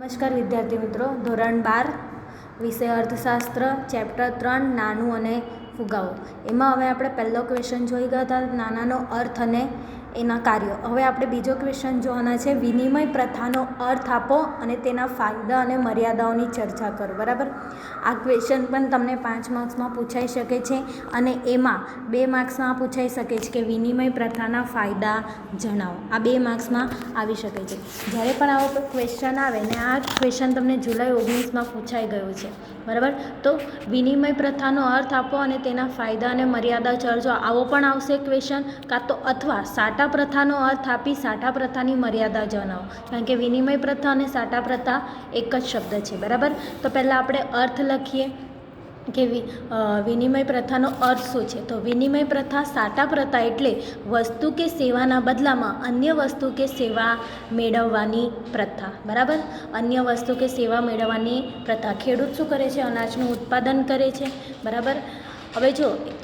નમસ્કાર વિદ્યાર્થી મિત્રો, ધોરણ 12 વિષય અર્થશાસ્ત્ર, ચેપ્ટર 3 નાનું અને ફુગાવો. એમાં હવે આપણે પહેલો ક્વેશ્ચન જોઈ ગયા હતા, નાનાનો અર્થ અને એના કાર્યો. હવે આપણે બીજો ક્વેશ્ચન જોવાના છે, વિનિમય પ્રથાનો અર્થ આપો અને તેના ફાયદા અને મર્યાદાઓની ચર્ચા કરો. બરાબર, આ ક્વેશ્ચન પણ તમને 5 માર્ક્સમાં પૂછાઈ શકે છે અને એમાં 2 માર્ક્સમાં પૂછાઈ શકે છે કે વિનિમય પ્રથાના ફાયદા જણાવો. આ 2 માર્ક્સમાં આવી શકે છે. જ્યારે પણ આવો ક્વેશ્ચન આવે ને આ ક્વેશ્ચન તમને જુલાઈ 19માં પૂછાઈ ગયું છે. બરાબર, તો વિનિમય પ્રથાનો અર્થ આપો અને તેના ફાયદા અને મર્યાદા ચર્ચો, આવો પણ આવશે ક્વેશ્ચન. કાં તો અથવા સાટા પ્રથાનો અર્થ આપી સાટા પ્રથાની મર્યાદા જણાવો, કારણ કે વિનિમય પ્રથા અને સાટા પ્રથા એક જ શબ્દ છે. બરાબર, તો પહેલાં આપણે અર્થ લખીએ કે વિનિમય પ્રથાનો અર્થ શું છે. તો વિનિમય પ્રથા સાટા પ્રથા એટલે વસ્તુ કે સેવાના બદલામાં અન્ય વસ્તુ કે સેવા મેળવવાની પ્રથા. બરાબર, અન્ય વસ્તુ કે સેવા મેળવવાની પ્રથા. ખેડૂત શું કરે છે? અનાજનું ઉત્પાદન કરે છે. બરાબર, હવે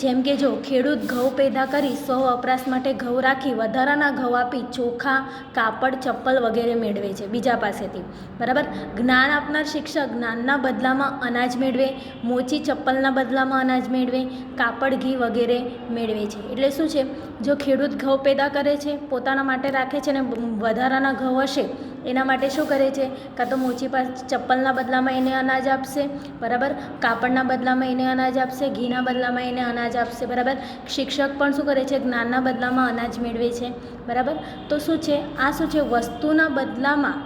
જેમ કે ખેડૂત ઘઉં પેદા કરી સ્વ વપરાશ માટે ઘઉં રાખી વધારાના ઘઉં આપી ચોખા, કાપડ, ચપ્પલ વગેરે મેળવે છે બીજા પાસેથી. બરાબર, જ્ઞાન આપનાર શિક્ષક જ્ઞાનના બદલામાં અનાજ મેળવે, મોચી ચપ્પલના બદલામાં અનાજ મેળવે, કાપડ, ઘી વગેરે મેળવે છે. એટલે શું છે, જો ખેડૂત ઘઉં પેદા કરે છે, પોતાના માટે રાખે છે ને વધારાના ઘઉં હશે એના માટે શું કરે છે, કાં તો મોચી ચપ્પલના બદલામાં એને અનાજ આપશે. બરાબર, કાપડના બદલામાં એને અનાજ આપશે, ઘીના બદલામાં એને અનાજ આપશે. બરાબર, શિક્ષક પણ શું કરે છે, જ્ઞાનના બદલામાં અનાજ મેળવે છે. બરાબર, તો શું છે, આ શું છે, વસ્તુના બદલામાં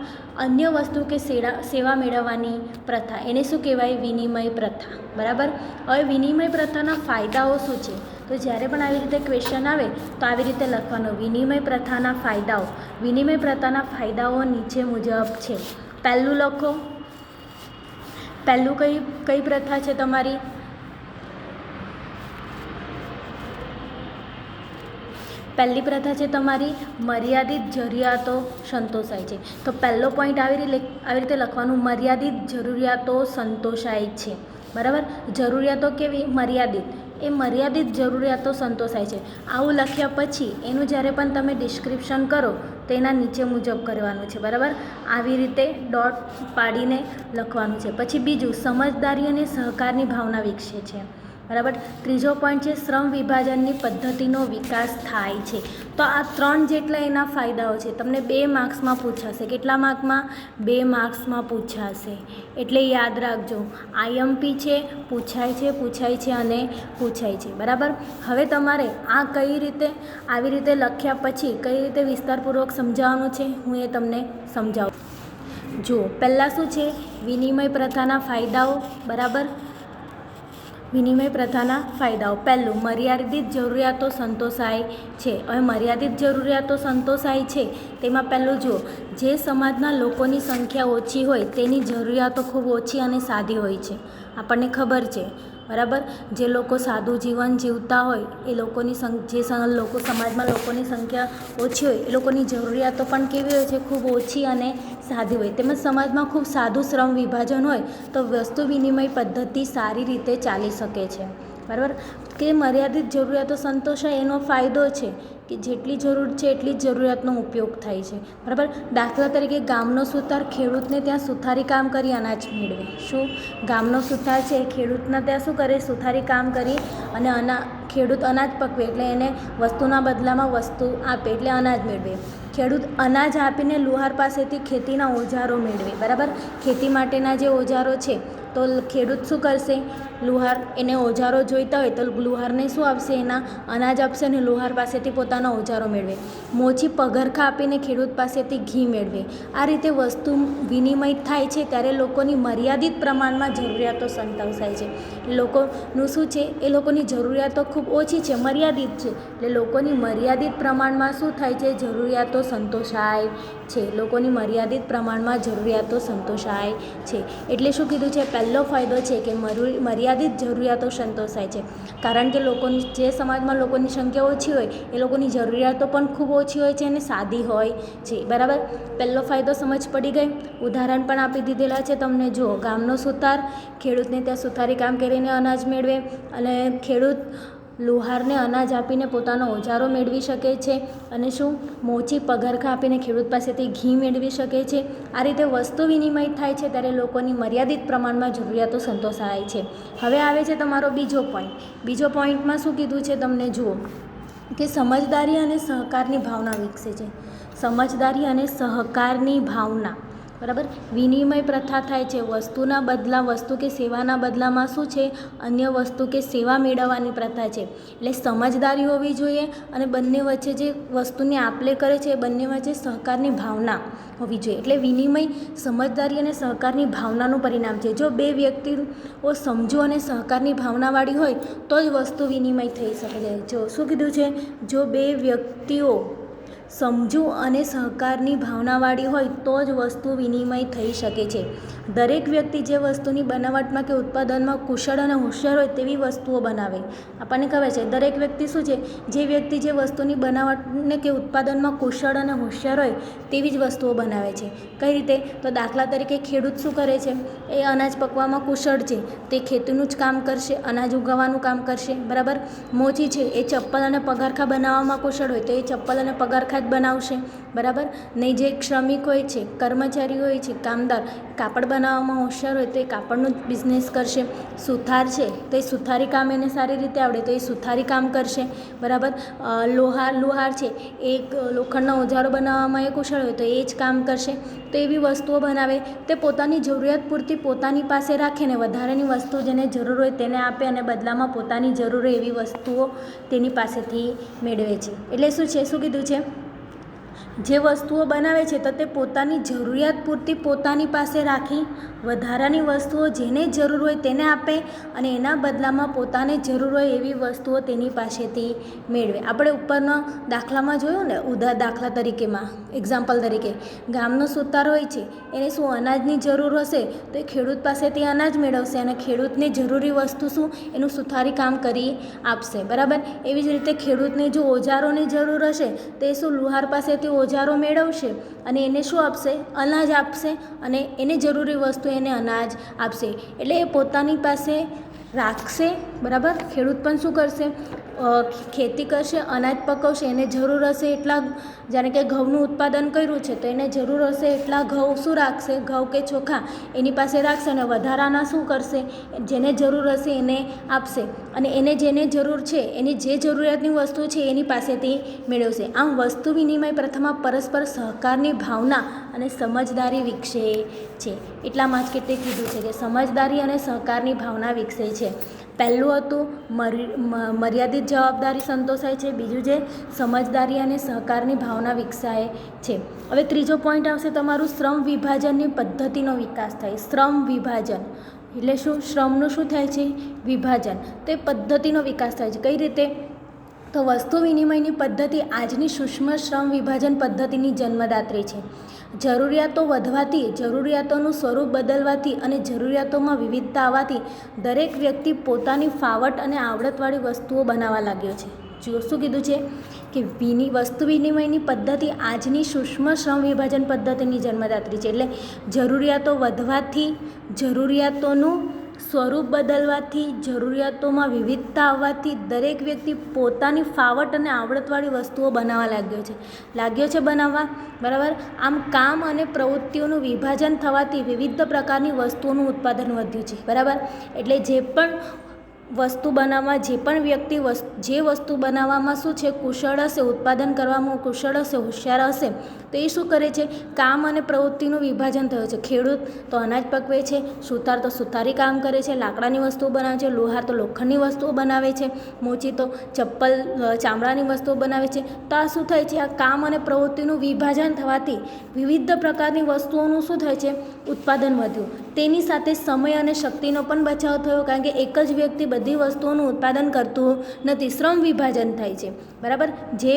અન્ય વસ્તુ કે સેવા મેળવવાની પ્રથા, એને શું કહેવાય? વિનિમય પ્રથા. બરાબર, હવે વિનિમય પ્રથાના ફાયદાઓ શું છે? તો જ્યારે પણ આવી રીતે ક્વેશ્ચન આવે તો આવી રીતે લખવાનો, વિનિમય પ્રથાના ફાયદાઓ. વિનિમય પ્રથાના ફાયદાઓ નીચે મુજબ છે. પહેલું લખો, પહેલું કઈ પ્રથા છે તમારી? પહેલી પ્રથા છે તમારી મર્યાદિત જરૂરિયાતો સંતોષાય છે. તો પહેલો પોઈન્ટ આવી રીતે લખવાનું, મર્યાદિત જરૂરિયાતો સંતોષાય છે. બરાબર, જરૂરિયાતો કેવી? મર્યાદિત. એ મર્યાદિત જરૂરિયાતો સંતોષાય છે. આવું લખ્યા પછી એનું જ્યારે પણ તમે ડિસ્ક્રિપ્શન કરો તો એના નીચે મુજબ કરવાનું છે. બરાબર, આવી રીતે ડોટ પાડીને લખવાનું છે. પછી બીજું, સમજદારી અને સહકારની ભાવના વિકસે છે. બરાબર, ત્રીજો પોઈન્ટ છે, શ્રમ વિભાજનની પદ્ધતિનો વિકાસ થાય છે. તો આ 3 જેટલા એના ફાયદાઓ છે. તમને 2 માર્ક્સમાં પૂછાશે. કેટલા માર્કમાં? 2 માર્ક્સમાં પૂછાશે. એટલે યાદ રાખજો, આઈએમપી છે, પૂછાય છે અને પૂછાય છે. બરાબર, હવે તમારે આ કઈ રીતે આવી રીતે લખ્યા પછી કઈ રીતે વિસ્તારપૂર્વક સમજાવવાનું છે હું એ તમને સમજાવું. જુઓ, પહેલાં શું છે, વિનિમય પ્રથાના ફાયદાઓ. બરાબર, વિનિમય પ્રથાના ફાયદાઓ. પહેલું, મર્યાદિત જરૂરિયાતો સંતોષાય છે. હવે મર્યાદિત જરૂરિયાતો સંતોષાય છે તેમાં પહેલું જુઓ, જે સમાજના લોકોની સંખ્યા ઓછી હોય તેની જરૂરિયાતો ખૂબ ઓછી અને સાદી હોય છે. આપણને ખબર છે. બરાબર, જે લોકો સાદું જીવન જીવતા હોય એ લોકોની સમાજમાં લોકોની સંખ્યા ઓછી હોય એ લોકોની જરૂરિયાતો પણ કેવી હોય છે? ખૂબ ઓછી અને સાદી હોય. તેમજ સમાજમાં ખૂબ સાદું શ્રમ વિભાજન હોય તો વસ્તુ વિનિમય પદ્ધતિ સારી રીતે ચાલી શકે છે. બરાબર, કે મર્યાદિત જરૂરિયાતો સંતોષાય એનો ફાયદો છે કે જેટલી જરૂર છે એટલી જ જરૂરિયાતનો ઉપયોગ થાય છે. બરાબર, દાખલા તરીકે ગામનો સુથાર ખેડૂતને ત્યાં સુથારી કામ કરી અનાજ મેળવે. શું? ગામનો સુથાર છે ખેડૂતના ત્યાં શું કરે? સુથારી કામ કરી અને ખેડૂત અનાજ પકવે એટલે એને વસ્તુના બદલામાં વસ્તુ આપે એટલે અનાજ મેળવે. ખેડૂત અનાજ આપીને લુહાર પાસેથી ખેતીના ઓજારો મેળવે. બરાબર, ખેતી માટેના જે ઓજારો છે તો ખેડૂત શું કરશે? લુહાર એને ઓજારો જોઈતા હોય તો લુહારને શું આપશે? એના અનાજ આપશે અને લુહાર પાસેથી પોતાના ઓજારો મેળવે. મોચી પગરખા આપીને ખેડૂત પાસેથી ઘી મેળવે. આ રીતે વસ્તુ વિનિમય થાય છે ત્યારે લોકોની મર્યાદિત પ્રમાણમાં જરૂરિયાતો સંતોષાય છે. લોકોનું શું છે? એ લોકોની જરૂરિયાતો ખૂબ ઓછી છે, મર્યાદિત છે. એટલે લોકોની મર્યાદિત પ્રમાણમાં શું થાય છે? જરૂરિયાતો સંતોષાય છે. લોકોની મર્યાદિત પ્રમાણમાં જરૂરિયાતો સંતોષાય છે. એટલે શું કીધું છે? પહેલો ફાયદો છે કે મર્યાદિત જરૂરિયાતો સંતોષાય છે. કારણ કે જે સમાજમાં લોકોની સંખ્યા ઓછી હોય એ લોકોની જરૂરિયાતો પણ ખૂબ ઓછી હોય છે અને સાદી હોય છે. બરાબર, પહેલો ફાયદો સમજ પડી ગઈ. ઉદાહરણ પણ આપી દીધેલા છે તમને. જુઓ, ગામનો સુથાર ખેડૂતને ત્યાં સુથારી કામ કરીને અનાજ મેળવે અને ખેડૂત લુહારને અનાજ આપીને પોતાનો ઓજારો મેળવી શકે છે, અને શું મોચી પગરખા આપીને ખેડૂત પાસેથી ઘી મેળવી શકે છે. આ રીતે વસ્તુ વિનિમય થાય છે ત્યારે લોકોની મર્યાદિત પ્રમાણમાં જરૂરિયાતો સંતોષાય છે. હવે આવે છે તમારો બીજો પોઈન્ટ. બીજો પોઈન્ટમાં શું કીધું છે તમને જુઓ કે સમજદારી અને સહકારની ભાવના વિકસે છે. સમજદારી અને સહકારની ભાવના, બરાબર. વિનિમય પ્રથા થાય છે, વસ્તુ કે સેવાના બદલામાં શું છે, અન્ય વસ્તુ કે સેવા મેળવવાની પ્રથા છે. એટલે સમજદારી હોવી જોઈએ અને બંને વચ્ચે જે વસ્તુની આપ-લે કરે છે એ બંને વચ્ચે સહકારની ભાવના હોવી જોઈએ. એટલે વિનિમય સમજદારી અને સહકારની ભાવનાનું પરિણામ છે. જો બે વ્યક્તિઓ સમજુ અને સહકારની ભાવનાવાળી હોય તો જ વસ્તુ વિનિમય થઈ શકે છે. જો શું કીધું છે, જો બે વ્યક્તિઓ સમજુ અને સહકારની ભાવનાવાળી હોય તો જ વસ્તુ વિનિમય થઈ શકે છે. દરેક વ્યક્તિ જે વસ્તુની બનાવટમાં કે ઉત્પાદનમાં કુશળ અને હોશિયાર હોય તેવી વસ્તુઓ બનાવે. આપણને ખબર છે દરેક વ્યક્તિ શું છે, જે વ્યક્તિ જે વસ્તુની બનાવટને કે ઉત્પાદનમાં કુશળ અને હોશિયાર હોય તેવી જ વસ્તુઓ બનાવે છે. કઈ રીતે? તો દાખલા તરીકે ખેડૂત શું કરે છે, એ અનાજ પકવામાં કુશળ છે, તે ખેતીનું જ કામ કરશે, અનાજ ઉગાવવાનું કામ કરશે, બરાબર. મોચી છે એ ચપ્પલ અને પગરખા બનાવવામાં કુશળ હોય તો એ ચપ્પલ અને પગરખા જ બનાવશે, બરાબર. નહીં જે શ્રમિક હોય છે, કર્મચારી હોય છે, કામદાર, કાપડ બનાવવામાં હોશિયાર હોય તો એ કાપડનું જ બિઝનેસ કરશે. સુથાર છે તો એ સુથારી કામ એને સારી રીતે આવડે તો એ સુથારી કામ કરશે, બરાબર. લુહાર છે એ લોખંડના ઓજારો બનાવવામાં એ કુશળ હોય તો એ જ કામ કરશે. તો એવી વસ્તુઓ બનાવે, તે પોતાની જરૂરિયાત પૂરતી પોતાની પાસે રાખે ને વધારાની વસ્તુ જેને જરૂર હોય તેને આપે અને બદલામાં પોતાની જરૂર હોય એવી વસ્તુઓ તેની પાસેથી મેળવે છે. એટલે શું છે, શું કીધું છે, જે વસ્તુઓ બનાવે છે તો તે પોતાની જરૂરિયાત પૂરતી પોતાની પાસે રાખી વધારાની વસ્તુઓ જેને જરૂર હોય તેને આપે અને એના બદલામાં પોતાને જરૂર હોય એવી વસ્તુઓ તેની પાસેથી મેળવે. આપણે ઉપરના દાખલામાં જોયું ને, દાખલા તરીકેમાં એક્ઝામ્પલ તરીકે ગામનો સુતાર હોય છે એને શું અનાજની જરૂર હશે તો એ ખેડૂત પાસેથી અનાજ મેળવશે અને ખેડૂતને જરૂરી વસ્તુ શું એનું સુથારી કામ કરી આપશે, બરાબર. એવી જ રીતે ખેડૂતને જો ઓજારોની જરૂર હશે તો એ શું લુહાર પાસેથી ઓજારો મેળવશે અને એને શું આપશે, અનાજ આપશે અને એને જરૂરી વસ્તુ એને અનાજ આપશે. એટલે એ પોતાની પાસે રાખશે, બરાબર. ખેડૂત પણ શું કરશે, ખેતી કરશે, અનાજ પકવશે, એને જરૂર હશે એટલા, જાણે કે ઘઉંનું ઉત્પાદન કર્યું છે તો એને જરૂર હશે એટલા ઘઉં શું રાખશે, ઘઉં કે ચોખા એની પાસે રાખશે અને વધારાના શું કરશે, જેને જરૂર હશે એને આપશે અને એને જેને જરૂર છે એની જે જરૂરિયાતની વસ્તુ છે એની પાસેથી મેળવશે. આમ વસ્તુ વિનિમય પ્રથામાં પરસ્પર સહકારની ભાવના અને સમજદારી વિકસે છે. એટલામાં જ કેટલે કીધું છે કે સમજદારી અને સહકારની ભાવના વિકસે છે. પહેલું હતું મર્યાદિત જવાબદારી સંતોષાય છે, બીજું છે સમજદારી અને સહકારની ભાવના વિકસાય છે. હવે ત્રીજો પોઈન્ટ આવશે તમારું શ્રમ વિભાજનની પદ્ધતિનો વિકાસ થાય. શ્રમ વિભાજન એટલે શું, શ્રમનું શું થાય છે, વિભાજન. તો એ પદ્ધતિનો વિકાસ થાય છે. કઈ રીતે? તો વસ્તુ વિનિમયની પદ્ધતિ આજની સૂક્ષ્મ શ્રમ વિભાજન પદ્ધતિની જન્મદાત્રી છે. જરૂરિયાતો વધવાથી, જરૂરિયાતોનું સ્વરૂપ બદલવાથી અને જરૂરિયાતોમાં વિવિધતા આવવાથી દરેક વ્યક્તિ પોતાની ફાવટ અને આવડતવાળી વસ્તુઓ બનાવવા લાગ્યો છે. જો શું કીધું છે કે વસ્તુ વિનિમયની પદ્ધતિ આજની સૂક્ષ્મ શ્રમ વિભાજન પદ્ધતિની જન્મદાત્રી છે. એટલે જરૂરિયાતો વધવાથી, જરૂરિયાતોનું સ્વરૂપ બદલવાથી, જરૂરિયાતોમાં વિવિધતા આવવાથી દરેક વ્યક્તિ પોતાની ફાવટ અને આવડતવાળી વસ્તુઓ બનાવવા લાગ્યો છે બનાવવા, બરાબર. આમ કામ અને પ્રવૃત્તિઓનું વિભાજન થવાથી વિવિધ પ્રકારની વસ્તુઓનું ઉત્પાદન વધ્યું છે, બરાબર. એટલે જે પણ વસ્તુ બનાવવા, જે પણ વ્યક્તિ જે વસ્તુ બનાવવામાં શું છે કુશળ હશે, ઉત્પાદન કરવામાં કુશળ હશે, હોશિયાર હશે તો એ શું કરે છે, કામ અને પ્રવૃત્તિનું વિભાજન થયું છે. ખેડૂત તો અનાજ પકવે છે, સુથાર તો સુથારી કામ કરે છે, લાકડાની વસ્તુઓ બનાવે છે, લુહાર તો લોખંડની વસ્તુઓ બનાવે છે, મોચી તો ચપ્પલ ચામડાની વસ્તુઓ બનાવે છે. તો આ શું થાય છે, આ કામ અને પ્રવૃત્તિનું વિભાજન થવાથી વિવિધ પ્રકારની વસ્તુઓનું શું થાય છે, ઉત્પાદન વધ્યું. તેની સાથે સમય અને શક્તિનો પણ બચાવ થયો, કારણ કે એક જ વ્યક્તિ બધી વસ્તુઓનું ઉત્પાદન કરતું નથી. શ્રમ વિભાજન થાય છે, બરાબર. જે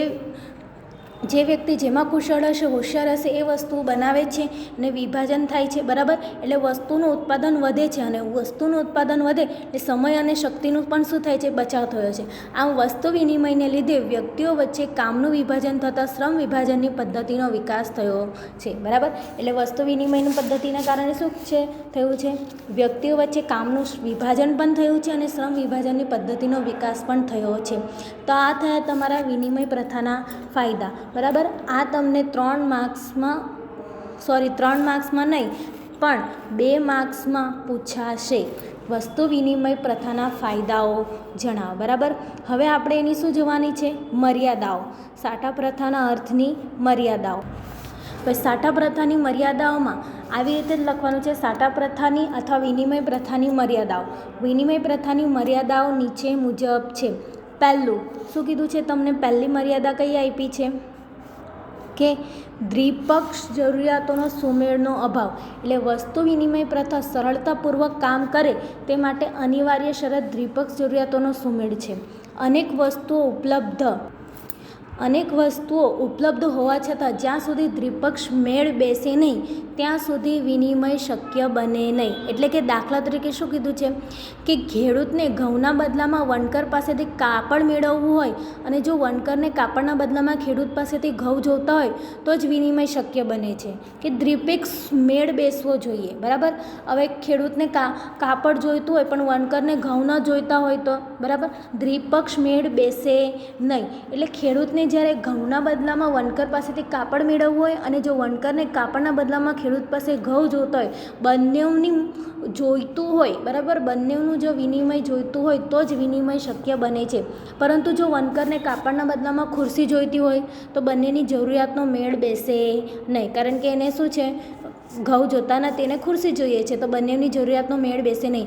જે વ્યક્તિ જેમાં કુશળ હશે, હોશિયાર હશે, એ વસ્તુ બનાવે છે અને વિભાજન થાય છે, બરાબર. એટલે વસ્તુનું ઉત્પાદન વધે છે અને વસ્તુનું ઉત્પાદન વધે એટલે સમય અને શક્તિનું પણ શું થાય છે, બચાવ થયો છે. આમ વસ્તુ વિનિમયને લીધે વ્યક્તિઓ વચ્ચે કામનું વિભાજન થતાં શ્રમ વિભાજનની પદ્ધતિનો વિકાસ થયો છે, બરાબર. એટલે વસ્તુ વિનિમયની પદ્ધતિના કારણે શું છે થયું છે, વ્યક્તિઓ વચ્ચે કામનું વિભાજન પણ થયું છે અને શ્રમ વિભાજનની પદ્ધતિનો વિકાસ પણ થયો છે. તો આ થયા તમારા વિનિમય પ્રથાના ફાયદા, બરાબર. આ તમને 3 માર્ક્સમાં નહીં પણ 2 માર્ક્સમાં પૂછાશે. વસ્તુ વિનિમય પ્રથાના ફાયદાઓ જણાવો, બરાબર. હવે આપણે એની શું જોવાની છે, મર્યાદાઓ. સાટા પ્રથાના અર્થની મર્યાદાઓ. પછી સાટા પ્રથાની મર્યાદાઓમાં આવી રીતે જ લખવાનું છે, સાટા પ્રથાની અથવા વિનિમય પ્રથાની મર્યાદાઓ. વિનિમય પ્રથાની મર્યાદાઓ નીચે મુજબ છે. પહેલું શું કીધું છે તમને, પહેલી મર્યાદા કઈ આપી છે કે દ્વિપક્ષ જરૂરિયાતોનો સુમેળનો અભાવ. એટલે વસ્તુ વિનિમય પ્રથા સરળતાપૂર્વક કામ કરે તે માટે અનિવાર્ય શરત દ્વિપક્ષ જરૂરિયાતોનો સુમેળ છે. અનેક વસ્તુઓ ઉપલબ્ધ હોવા છતાં જ્યાં સુધી દ્વિપક્ષ મેળ બેસે નહીં ત્યાં સુધી વિનિમય શક્ય બને નહીં. એટલે કે દાખલા તરીકે શું કીધું છે કે ખેડૂતને ઘઉંના બદલામાં વણકર પાસેથી કાપડ મેળવવું હોય અને જો વણકરને કાપડના બદલામાં ખેડૂત પાસેથી ઘઉં જોઈતા હોય તો જ વિનિમય શક્ય બને છે, કે દ્વિપક્ષ મેળ બેસવો જોઈએ, બરાબર. હવે ખેડૂતને કાપડ જોઈતું હોય પણ વણકરને ઘઉં ન જોઈતા હોય તો, બરાબર, દ્વિપક્ષ મેળ બેસે નહીં. એટલે ખેડૂતને જ્યારે ઘઉંના બદલામાં વણકર પાસેથી કાપડ મેળવવું હોય અને જો વણકરને કાપડના બદલામાં ખેડૂત પાસે ઘઉં જોઈતા હોય, બંનેની જોઈતું હોય, બરાબર, બંનેનું જો વિનિમય જોઈતું હોય તો જ વિનિમય શક્ય બને છે. પરંતુ જો વણકરને કાપડના બદલામાં ખુરશી જોઈતી હોય તો બંનેની જરૂરિયાતનો મેળ બેસે નહીં, કારણ કે એને શું છે, ઘઉં જોતા નથી, એને ખુરશી જોઈએ છે, તો બંનેની જરૂરિયાતનો મેળ બેસે નહીં.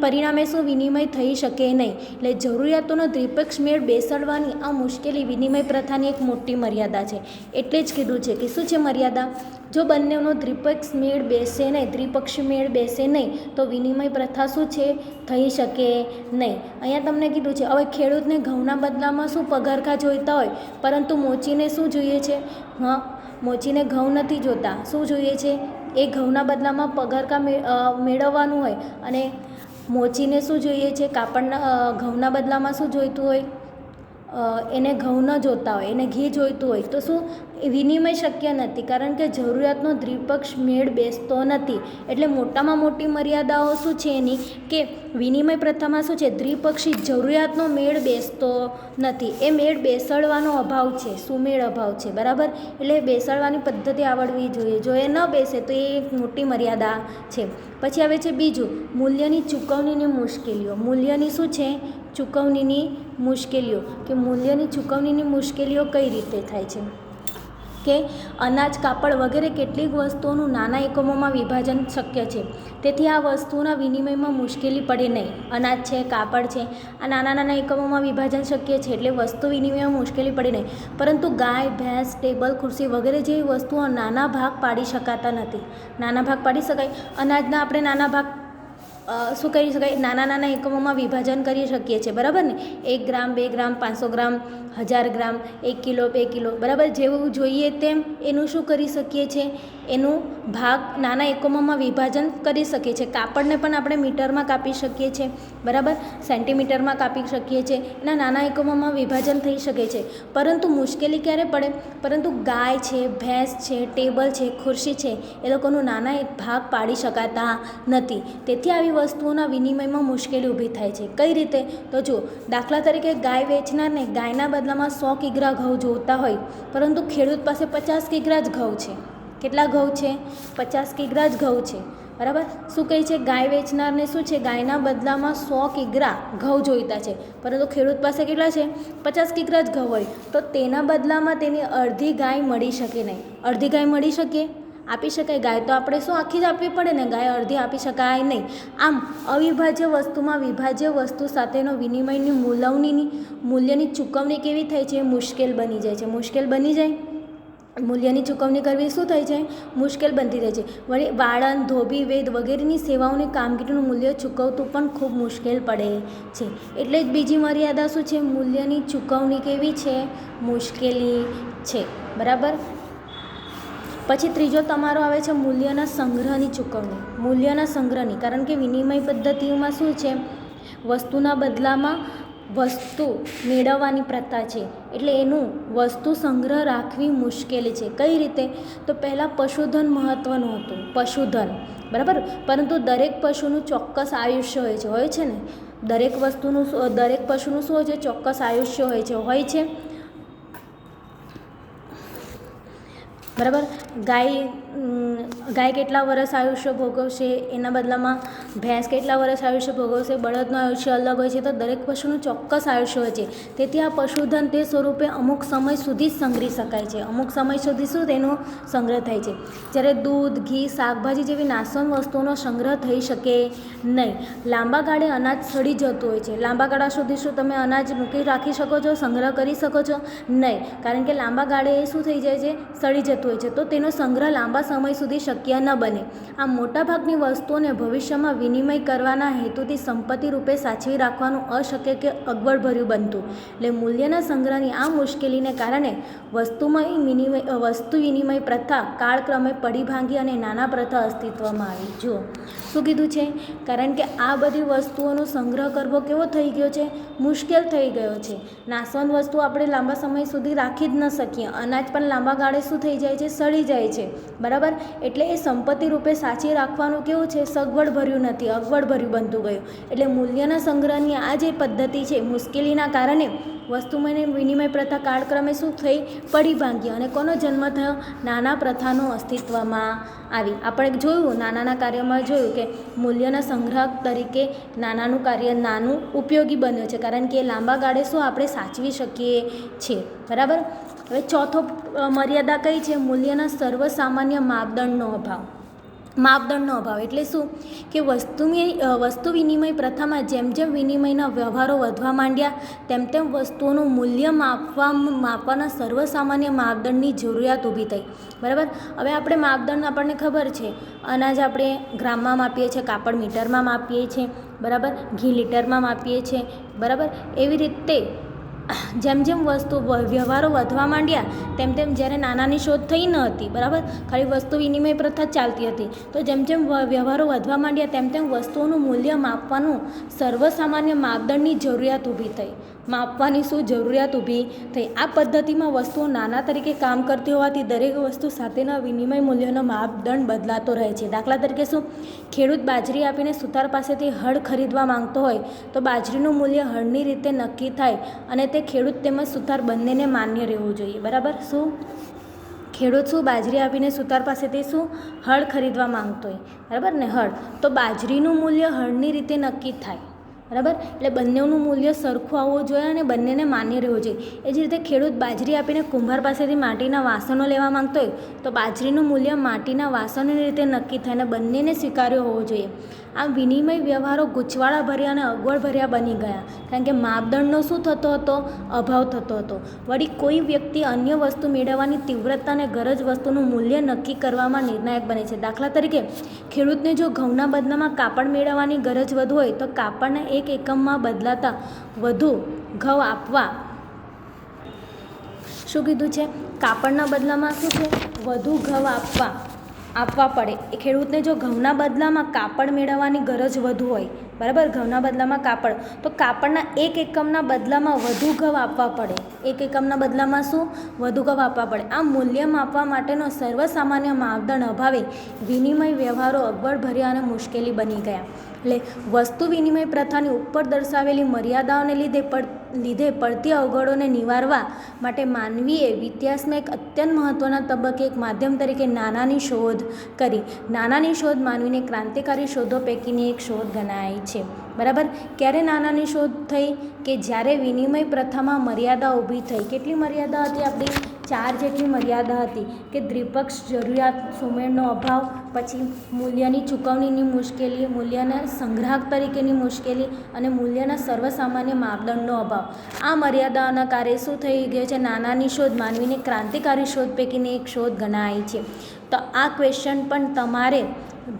પરિણામે શું, વિનિમય થઈ શકે નહીં. એટલે જરૂરિયાતોનો દ્વિપક્ષ મેળ બેસાડવાની આ મુશ્કેલી વિનિમય પ્રથાની એક મોટી મર્યાદા છે. એટલે જ કીધું છે કે શું છે મર્યાદા, જો બંનેનો દ્વિપક્ષી મેળ બેસે નહીં તો વિનિમય પ્રથા શું છે, થઈ શકે નહીં. અહીંયા તમને કીધું છે, હવે ખેડૂતને ઘઉંના બદલામાં શું પગારખા જોઈતા હોય પરંતુ મોચીને શું જોઈએ છે, મોચીને ઘઉં નથી જોતા, શું જોઈએ છે, એ ઘઉંના બદલામાં પગારખા મેળવવાનું હોય અને મોચીને શું જોઈએ છે, ઘઉંના બદલામાં શું જોઈતું હોય, એને ઘઉં ન જોતા હોય, એને ઘી જોઈતું હોય, તો શું વિનિમય શક્ય નથી, કારણ કે જરૂરિયાતનો દ્વિપક્ષ મેળ બેસતો નથી. એટલે મોટામાં મોટી મર્યાદાઓ શું છે એની, કે વિનિમય પ્રથામાં શું છે, દ્વિપક્ષી જરૂરિયાતનો મેળ બેસતો નથી, એ મેળ બેસાડવાનો અભાવ છે, સુમેળ અભાવ છે, બરાબર. એટલે બેસાડવાની પદ્ધતિ આવડવી જોઈએ, જો એ ન બેસે તો એ એક મોટી મર્યાદા છે. પછી આવે છે બીજું, મૂલ્યની ચૂકવણીની મુશ્કેલીઓ. મૂલ્યની શું છે, ચૂકવણીની મુશ્કેલીઓ, કે મૂલ્યની ચૂકવણીની મુશ્કેલીઓ કઈ રીતે થાય છે, કે અનાજ, કાપડ વગેરે કેટલીક વસ્તુઓનું નાના એકમોમાં વિભાજન શક્ય છે, તેથી આ વસ્તુઓના વિનિમયમાં મુશ્કેલી પડે નહીં. અનાજ છે, કાપડ છે, આ નાના નાના એકમોમાં વિભાજન શક્ય છે એટલે વસ્તુ વિનિમયમાં મુશ્કેલી પડે નહીં. પરંતુ ગાય, ભેંસ, ટેબલ, ખુરશી વગેરે જેવી વસ્તુઓ નાના ભાગ પાડી શકાતા નથી. નાના ભાગ પાડી શકાય, અનાજના આપણે નાના ભાગ શું કરી શકાય, નાના નાના એકમોમાં વિભાજન કરી શકીએ છીએ, બરાબર ને. 1 ગ્રામ, 2 ગ્રામ, 500 ગ્રામ, 1000 ગ્રામ, 1 કિલો, 2 કિલો, બરાબર, જેવું જોઈએ તેમ એનું શું કરી શકીએ છીએ, એનું ભાગ નાના એકમોમાં વિભાજન કરી શકીએ છીએ. કાપડને પણ આપણે મીટરમાં કાપી શકીએ છીએ, બરાબર, સેન્ટીમીટરમાં કાપી શકીએ છીએ, એના નાના એકમોમાં વિભાજન થઈ શકે છે. પરંતુ મુશ્કેલી ક્યારે પડે, પરંતુ ગાય છે, ભેંસ છે, ટેબલ છે, ખુરશી છે, એ લોકોનું નાના એક ભાગ પાડી શકાતા નથી. તેથી આવી વસ્તુઓના વિનિમયમાં મુશ્કેલી ઊભી થાય છે. કઈ રીતે, તો જો દાખલા તરીકે ગાય વેચનારને ગાયના બદલામાં 100 કિગ્રા ઘઉં જોઈતા હોય પરંતુ ખેડૂત પાસે 50 કિગ્રા જ ઘઉં છે. કેટલા ઘઉં છે, 50 કિગ્રા જ ઘઉં છે, બરાબર. શું કહે છે, ગાય વેચનારને શું છે, ગાયના બદલામાં 100 કિગ્રા ઘઉં જોઈતા છે પરંતુ ખેડૂત પાસે કેટલા છે, 50 કિગ્રા જ ઘઉં હોય તો તેના બદલામાં તેની અડધી ગાય મળી શકે નહીં. અડધી ગાય મળી શકે, આપી શકાય, ગાય તો આપણે શું આખી જ આપવી પડે ને, ગાય અડધી આપી શકાય નહીં. આમ અવિભાજ્ય વસ્તુમાં વિભાજ્ય વસ્તુ સાથેનો વિનિમયની મૂલ્યની ચૂકવણી કેવી થાય છે, મુશ્કેલ બની જાય છે. મુશ્કેલ બની જાય મૂલ્યની ચૂકવણી કરવી શું થાય છે? મુશ્કેલ બનતી રહે છે. વળી વાળંદ, ધોબી, વેદ વગેરેની સેવાઓની કામગીરીનું મૂલ્ય ચૂકવતું પણ ખૂબ મુશ્કેલ પડે છે. એટલે જ બીજી મર્યાદા શું છે? મૂલ્યની ચૂકવણી કેવી છે? મુશ્કેલી છે. બરાબર. પછી ત્રીજો તમારો આવે છે મૂલ્યના સંગ્રહની ચૂકવણી. મૂલ્યના સંગ્રહની, કારણ કે વિનિમય પદ્ધતિઓમાં શું છે? વસ્તુના બદલામાં વસ્તુ મેળવવાની પ્રથા છે. એટલે એનું વસ્તુ સંગ્રહ રાખવી મુશ્કેલી છે. કઈ રીતે? તો પહેલાં પશુધન મહત્ત્વનું હતું. પશુધન, બરાબર. પરંતુ દરેક પશુનું ચોક્કસ આયુષ્ય હોય છે ને. દરેક પશુનું શું હોય છે? ચોક્કસ આયુષ્ય હોય છે. બરાબર. ગાય કેટલા વર્ષ આયુષ્ય ભોગવશે, એના બદલામાં ભેંસ કેટલા વર્ષ આયુષ્ય ભોગવશે, બળદનું આયુષ્ય અલગ હોય છે. તો દરેક પશુનું ચોક્કસ આયુષ્ય હોય છે. તેથી આ પશુધન તે સ્વરૂપે અમુક સમય સુધી જ સંગ્રહી શકાય છે. અમુક સમય સુધી શું તેનો સંગ્રહ થાય છે. જ્યારે દૂધ, ઘી, શાકભાજી જેવી નાશવંત વસ્તુઓનો સંગ્રહ થઈ શકે નહીં. લાંબા ગાળે અનાજ સડી જતું હોય છે. લાંબા ગાળા સુધી શું તમે અનાજ મૂકી રાખી શકો છો? સંગ્રહ કરી શકો છો? નહીં, કારણ કે લાંબા ગાળે એ શું થઈ જાય છે? સડી જતું હોય છે. તો તેનો સંગ્રહ લાંબા સમય સુધી શક્ય ન બને. આ મોટાભાગની વસ્તુઓને ભવિષ્યમાં વિનિમય કરવાના હેતુથી સંપત્તિ રૂપે સાચવી રાખવાનું અશક્ય કે અગવડભર્યું બનતું. એટલે મૂલ્યના સંગ્રહની આ મુશ્કેલીને કારણે વસ્તુ વિનિમય પ્રથા કાળક્રમે પડી ભાંગી અને નાના પ્રથા અસ્તિત્વમાં આવી. જુઓ શું કીધું છે? કારણ કે આ બધી વસ્તુઓનો સંગ્રહ કરવો કેવો થઈ ગયો છે? મુશ્કેલ થઈ ગયો છે. નાશવંત વસ્તુ આપણે લાંબા સમય સુધી રાખી જ ન શકીએ. અનાજ પણ લાંબા ગાળે શું થઈ જાય છે? સડી જાય છે. બરાબર. એટલે એ સંપત્તિ રૂપે સાચવી રાખવાનું કેવું છે? સગવડભર્યું નથી, અગવડભર્યું બનતું ગયું. એટલે મૂલ્યના સંગ્રહની આ જે પદ્ધતિ છે, મુશ્કેલીના કારણે વસ્તુની વિનિમય પ્રથા કાળક્રમે શું થઈ? પડી ભાંગી. અને કોનો જન્મ થયો? નાના પ્રથાનો અસ્તિત્વમાં આવી. આપણે જોયું, નાના કાર્યમાં જોયું કે મૂલ્યના સંગ્રહ તરીકે નાનું કાર્ય ઉપયોગી બન્યું છે, કારણ કે લાંબા ગાળે શું આપણે સાચવી શકીએ છીએ. બરાબર. હવે ચોથો મર્યાદા કઈ છે? મૂલ્યના સર્વસામાન્ય માપદંડનો અભાવ. એટલે શું? કે વસ્તુ વિનિમય પ્રથામાં જેમ જેમ વિનિમયના વ્યવહારો વધવા માંડ્યા તેમ વસ્તુઓનું મૂલ્ય માપવાના સર્વસામાન્ય માપદંડની જરૂરિયાત ઊભી થઈ. બરાબર. હવે આપણને ખબર છે, અનાજ આપણે ગ્રામમાં માપીએ છીએ, કાપડ મીટરમાં માપીએ છીએ. બરાબર. ઘી લીટરમાં માપીએ છીએ. બરાબર. એવી રીતે જેમ વ્યવહારો વધવા માંડ્યા તેમ જ્યારે નાનાની શોધ થઈ ન હતી. બરાબર. ખાલી વસ્તુ વિનિમય પ્રથા ચાલતી હતી. તો જેમ વ્યવહારો વધવા માંડ્યા તેમ વસ્તુઓનું મૂલ્ય માપવાનું સર્વસામાન્ય માપદંડની જરૂરિયાત ઊભી થઈ. માપવાની જરૂરિયાત ઊભી થઈ. આ પદ્ધતિમાં વસ્તુઓ નાના તરીકે કામ કરતી હોવાથી દરેક વસ્તુ સાથેના વિનિમય મૂલ્યનો માપદંડ બદલાતો રહે છે. દાખલા તરીકે શું? ખેડૂત બાજરી આપીને સુતાર પાસેથી હળ ખરીદવા માંગતો હોય તો બાજરીનું મૂલ્ય હળની રીતે નક્કી થાય અને તે ખેડૂત તેમજ સુતાર બંનેને માન્ય રહેવું જોઈએ. બરાબર. ખેડૂત બાજરી આપીને સુતાર પાસેથી હળ ખરીદવા માંગતો હોય. બરાબર ને? હળ. તો બાજરીનું મૂલ્ય હળની રીતે નક્કી થાય. બરાબર. એટલે બંનેનું મૂલ્ય સરખું આવવું જોઈએ અને બંનેને માન્ય રહેવું જોઈએ. એ જ રીતે ખેડૂત બાજરી આપીને કુંભાર પાસેથી માટીના વાસણો લેવા માંગતો હોય તો બાજરીનું મૂલ્ય માટીના વાસણોની રીતે નક્કી થાય અને બંનેને સ્વીકાર્ય હોવું જોઈએ. આમ વિનિમય વ્યવહારો ગૂંચવાડાભર્યા અને અગવડભર્યા બની ગયા, કારણ કે માપદંડનો શું થતો હતો? અભાવ થતો હતો. વળી કોઈ વ્યક્તિ અન્ય વસ્તુ મેળવવાની તીવ્રતા અને ગરજ વસ્તુનું મૂલ્ય નક્કી કરવામાં નિર્ણાયક બને છે. દાખલા તરીકે ખેડૂતને જો ઘઉંના બદલામાં કાપડ મેળવવાની ગરજ વધુ હોય તો કાપડના એક એકમમાં બદલાતા વધુ ઘઉં આપવા શું કીધું છે? કાપડના બદલામાં શું છે? વધુ ઘઉં આપવા પડે. એ ખેડૂતને જો ઘઉંના બદલામાં કાપડ મેળવવાની ગરજ વધુ હોય, બરાબર, ઘઉંના બદલામાં કાપડ, તો કાપડના એક એકમના બદલામાં વધુ ઘઉં આપવા પડે. એક એકમના બદલામાં શું? વધુ ઘઉં આપવા પડે. આ મૂલ્ય માપવા માટેનો સર્વસામાન્ય માપદંડ અભાવે વિનિમય વ્યવહારો અગવડભર્યા અને મુશ્કેલી બની ગયા. એટલે વસ્તુ વિનિમય પ્રથાની ઉપર દર્શાવેલી મર્યાદાઓને લીધે પડતી અવગણોને નિવારવા માટે માનવીએ ઇતિહાસમાં એક અત્યંત મહત્ત્વના તબક્કે એક માધ્યમ તરીકે નાણાંની શોધ કરી. નાણાંની શોધ માનવીની ક્રાંતિકારી શોધો પૈકીની એક શોધ ગણાય છે. બરાબર. ક્યારે નાણાંની શોધ થઈ? કે જ્યારે વિનિમય પ્રથામાં મર્યાદા ઊભી થઈ. કેટલી મર્યાદા હતી આપણી? 4 જેટલી મર્યાદા હતી કે દ્વિપક્ષ જરૂરિયાત સુમેળનો અભાવ, પછી મૂલ્યની ચૂકવણીની મુશ્કેલી, મૂલ્યના સંગ્રાહક તરીકેની મુશ્કેલી અને મૂલ્યના સર્વસામાન્ય માપદંડનો અભાવ. આ મર્યાદાઓના કાર્ય શું થઈ ગયું છે? નાનાની શોધ માનવીની ક્રાંતિકારી શોધ પૈકીની એક શોધ ગણાય છે. તો આ ક્વેશ્ચન પણ તમારે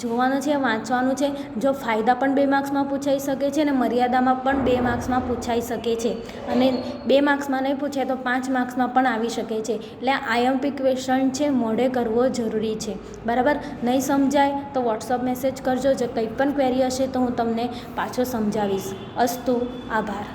જોવાનું છે, વાંચવાનું છે. જો ફાયદા પણ 2 માર્ક્સમાં પૂછાઈ શકે છે અને મર્યાદામાં પણ 2 માર્ક્સમાં પૂછાઈ શકે છે, અને 2 માર્ક્સમાં નહીં પૂછાય તો 5 માર્ક્સમાં પણ આવી શકે છે. એટલે આઈએમપી ક્વેશ્ચન છે, મોઢે કરવો જરૂરી છે. બરાબર? નહીં સમજાય તો વોટ્સઅપ મેસેજ કરજો. જો કંઈ પણ ક્વેરી હશે તો હું તમને પાછો સમજાવીશ. અસ્તુ. આભાર.